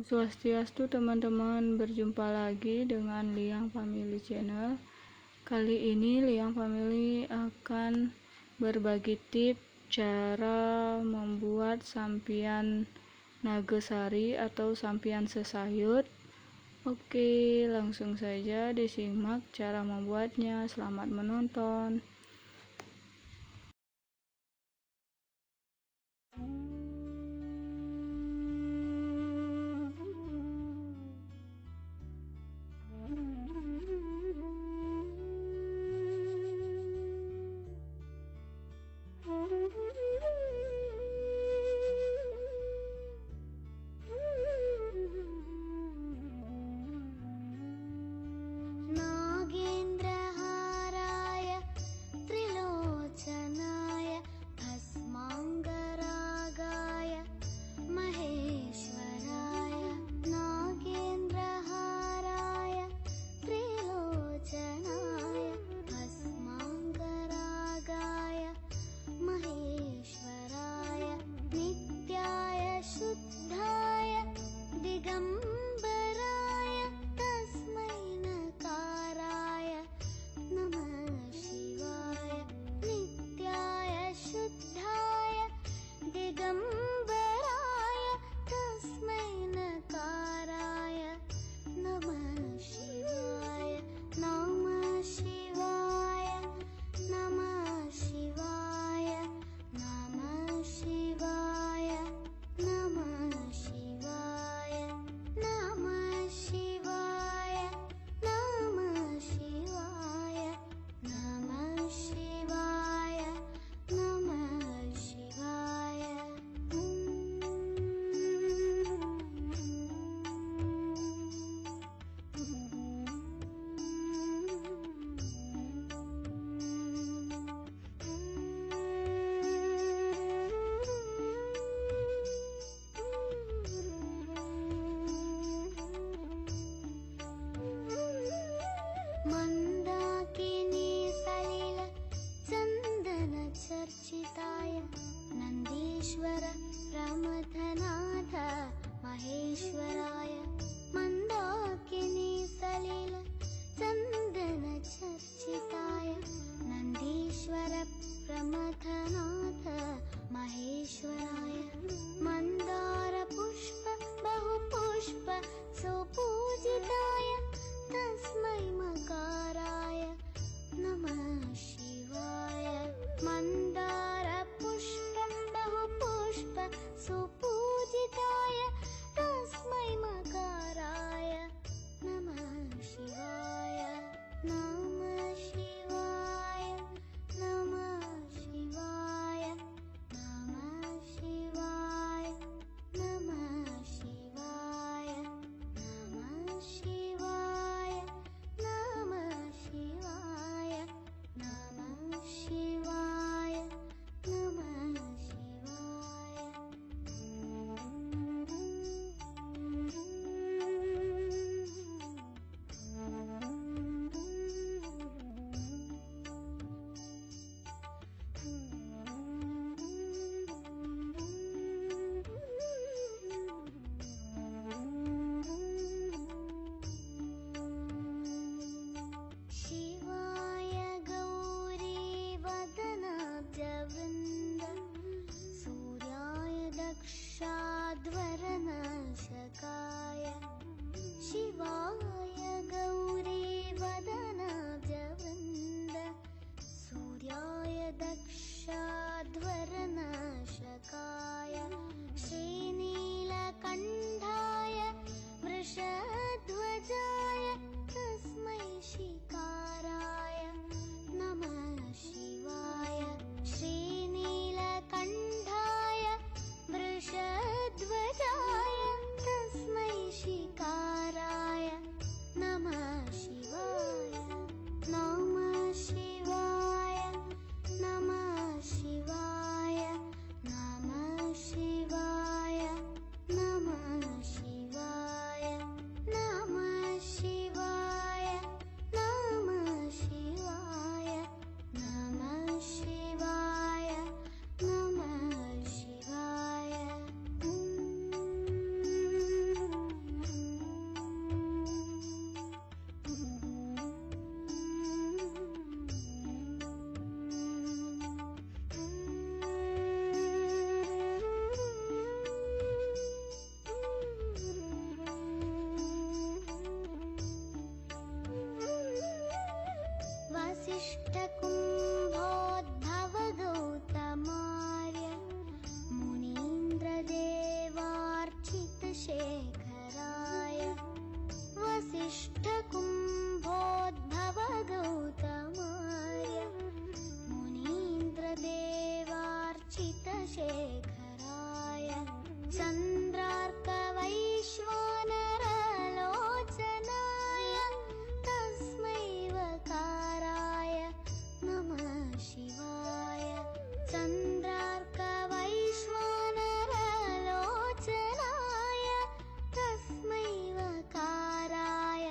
Swastiastu teman-teman, berjumpa lagi dengan Liang Family Channel. Kali ini Liang Family akan berbagi tips cara membuat sampian nagasari atau sampian sesayut. Oke, langsung saja disimak cara membuatnya. Selamat menonton. प्रमथनाथ महेश्वराय Mandakini Salil चन्दन चर्चिताय नन्दीश्वर प्रमथनाथ महेश्वराय मन्दार पुष्प बहुपुष्प सुपूजिताय तस्मै मकार शेखराय वसिष्ठकुम्भोद्भव गौतमार्य मुनीन्द्रदेवार्चितशेखराय चन्द्रार्कवैश्वानरलोचनाय तस्मै वकाराय नमः शिवाय चन्द्रार्कवैश्वानरलोचनाय तस्मै वकाराय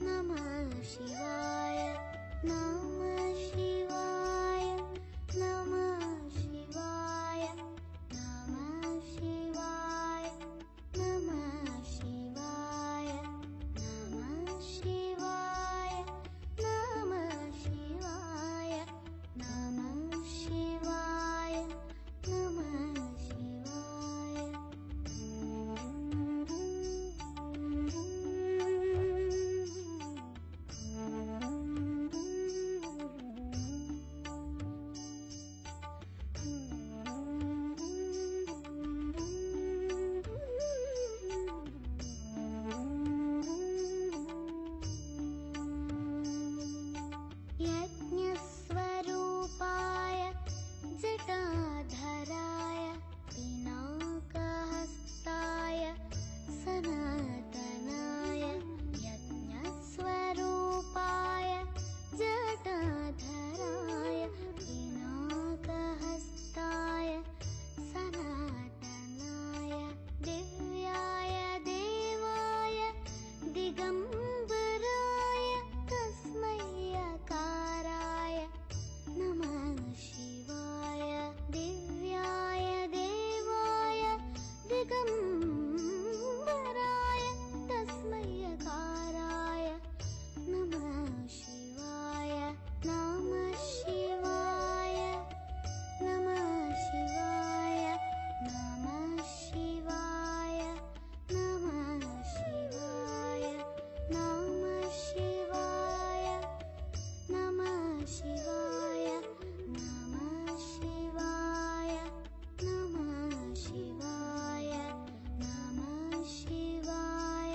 नमः शिवाय नमः शिवाय नमः शिवाय नमः शिवाय नमः शिवाय नमः शिवाय नमः शिवाय नमः शिवाय नमः शिवाय यज्ञस्वरूपाय जटाधराय पिनाकहस्ताय सनातनाय यज्ञस्वरूपाय जटाधराय पिनाकहस्ताय सनातनाय दिव्याय देवाय दिगम्बराय तस्मै अकाराय नमः शिवाय दिव्याय देवाय दिगम्बराय तस्मै अकाराय नमः शिवाय नमः शिवाय नमः शिवाय नमः शिवाय नमः शिवाय नमः शिवाय नमः शिवाय नमः शिवाय नमः शिवाय नमः शिवाय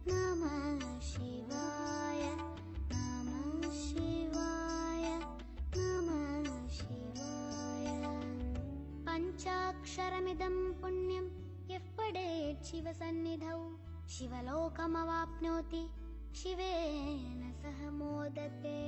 नमः शिवाय नमः शिवाय नमः शिवाय पञ्चाक्षरमिदं पुण्यं यः पठेत् शिवसन्निधौ शिवलोकमवाप्नोति शिवेन सह मोदते।